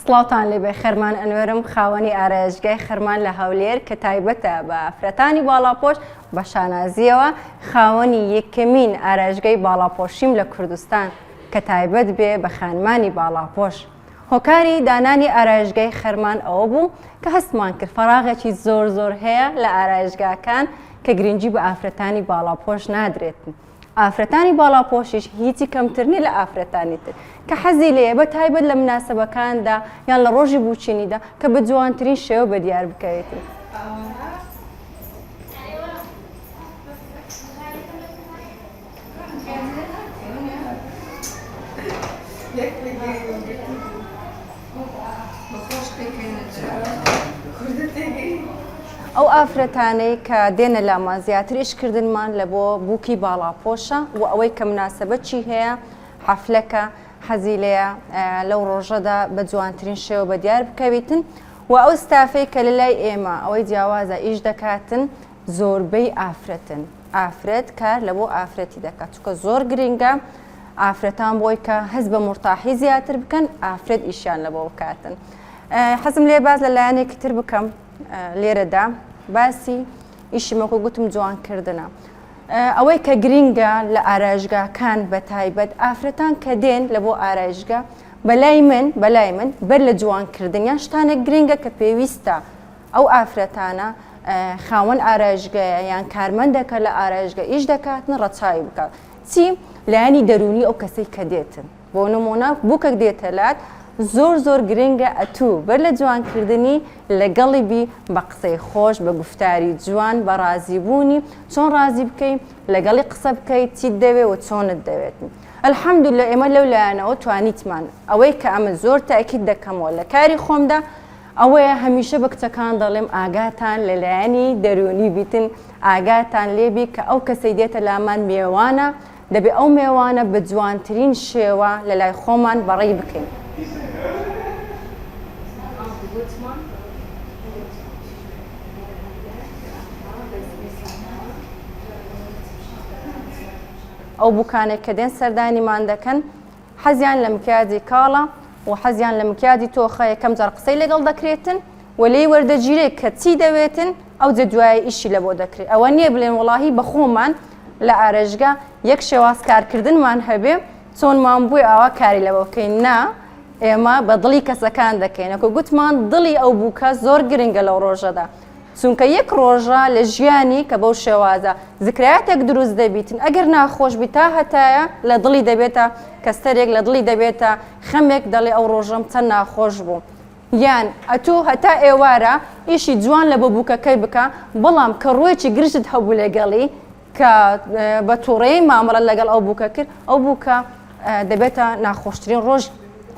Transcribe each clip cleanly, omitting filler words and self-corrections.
سڵاوتان لێبێ خەرمان ئەنوێرم خاوەنی ئارایشگای خەرمان لە هەولێر کە تایبەتە بە ئافرەتانی باڵاپۆش بە شانازیەوە خاوەنی یەکەمین ئارایشگای باڵاپۆشیم لە کوردستان کە تایبەت بێ بە خانمانی باڵاپۆش. هۆکاری دانانی ئارایشگای خەرمان ئەوە بوو کە هەستمان کرد فەراغێکی زۆر هەیە لە ئارایشگاکان کە گرنگی بە ئافرەتانی باڵاپۆش نادرێتن. ئافرەتانی باڵاپۆشیش هیچی کەمترنی لە ئافرەتانی تر کە حەزی لێ بە تایبەت لە مناسبەکاندا یان لە ڕۆژی بوچینیدا کە بە جوانترین شێوە بە دیار بکەوێتن. ئەو ئافرەتانەی کە دێنە لامان زیاتر ئیشکردنمان لە بۆ بووکی باڵاپۆشە و ئەوەی کە مناسبەتی هەیە حەفلەکە حەزی لێیە لەو ڕۆژەدا بە جوانترین شێوە بە دیار بکەویتن و ئەو ستافەی کە لە لای ئێمە ئەوەی جیاوازە ئیش دەکاتن زۆربەی ئافرەتن. ئافرەت کار لە بۆ ئافرەتی دەکات چونکە زۆر گرنگە ئافرەتان بۆی کە هەز بە مرتاحی زیاتر بکەن ئافرەت ئیشیان لە بۆ بکاتن. حەزم لێ باز لە لایەنێکی تر بکەم لێرەدا باسی ئیشیمەکە گوتم جوانکردنە. ئەوەی کە گرنگە لە ئارایشگاکان بە تایبەت ئافرەتان کە دێن لە بۆ ئارایشگا بەلای من بەر لە جوانکردنیان شتانێک گرنگە کە پێویستە ئەو ئافرەتانە خاوەن ئارایشگایە یان کارمەندەکە لە ئارایشگا ئیش دەکاتن ڕەچاوی بکات. چی لایەنی دەرونی ئەو کەسەی کە دێتن بۆ نمونە بووکەک دێتەلات زۆر گرنگە ئەتوو بەر لە جوانکردنی لەگەڵی بی بە قسەی خۆش بە گفتاری جوان بە ڕازیبوونی چۆن ڕازی بکەیت لەگەڵی قسە بکەیت چیت دەوێت و چۆنت دەوێت. ئەلحەمدولillah ئێمە لەو لایەنەوە توانیتمان ئەوەی کە ئەمە زۆر تاکید دەکەمەوە لە کاری خۆمدا ئەوەیە هەمیشە بە کچەکان دەڵێم ئاگاتان لە لایەنی دەرونی بیتن ئاگاتان لێبی کە ئەو کەسەی دێتە لامان میێوانە دەبێت ئەو میێوانە بە جوانترین شێوە لە لای خۆمان بەڕێی بکەین. ئەو بووکانێک کە دێن سەردانیمان دەکەن حەزیان لە مکیاجی کاڵە و حەزیان لە مکیاجی تۆخە یەکەم جار قسەی لەگەڵ دەکرێتن و لێی وەردەگیرێت کە چی دەوێتن ئەو جدوای ئیشی لە بۆ دەکرێت. ئەوە نییە بڵێن وڵاهی بە خۆمان لە ئارەژگا یەک شێواز کارکردنمان هەبێ چۆنمان بووی ئاوا کاری لەوە بکەین نا ئێمە بە دڵی کەسەکان دەکەینەکە گوتمان دڵی ئەو بووکە زۆر گرنگە لەو ڕۆژەدا چونکە یەک ڕۆژە لە ژیانی کە بەو شێوازە ذکرایەتێک دروست دەبیتن ئەگەر ناخۆش بی تا هەتایە لە دڵی دەبێتە کەستەرێک لە دڵی دەبێتە خەمێک دەڵێ ئەو ڕۆژەم چەند ناخۆش بوو یان ئەتوو هەتا ئێوارە ئیشی جوان لە بە بووکەکەی بکە بەڵام کە ڕۆیەکی گرشت هەبوو لەگەڵی کە بە تووڕێی مامەڵە لەگەڵ ئەو بووکە کرد ئەو بووکە دەبێتە ناخۆشترین ڕۆژ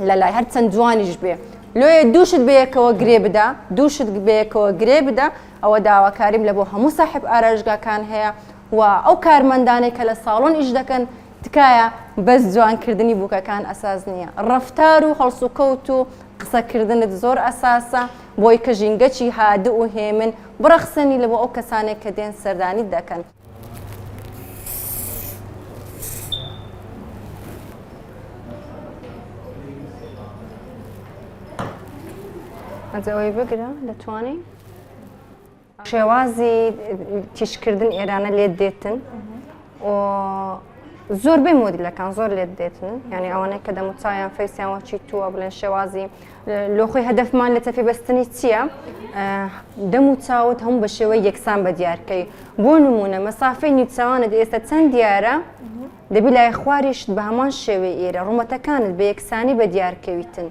لە لای هەر چەند جوانیش بێ لۆیە دووشت بەیەکەوە گرێ بدا دووشت بەیەکەوە گرێ بدا ئەوە داواکاریم لە بۆ هەموو ساحب ئارایشگاکان هەیە و ئەو کارمەندانێک کە لە ساڵۆن ئیش دەکەن تکایە بەس جوانکردنی بووکەکان ئەساس نییە ڕەفتار و هەڵس و کەوت و قسەکردنت زۆر ئەساسە بۆی کە ژینگەچی هادە و هێمن بڕەخسەنی لە بۆ ئەو کەسانێک کە دێن سەردانی دەکەن. ئەوەی بگرە دەتوانێ شێوازی تیشکردن ئێرانە لێت دێتن و زۆربەی مۆدیلەکان زۆر لێت دێتن یعنی ئەوانەی کە دەموچایان فەیسیان وەچی تووە بڵێن شێوازی لۆخۆی هەدەفمان لە تەفی بەستنی چییە؟ دەموچاوت هەموو بە شێوەی یەکسان بە دیارکەی بۆ نمونە مەسافەی نیوچاوانت ئێستا چەند دیارە دەبی لای خواریشت بە هەمان شێوەی ئێرە ڕوومەتەکانت بە یەکسانی بە دیارکەویتن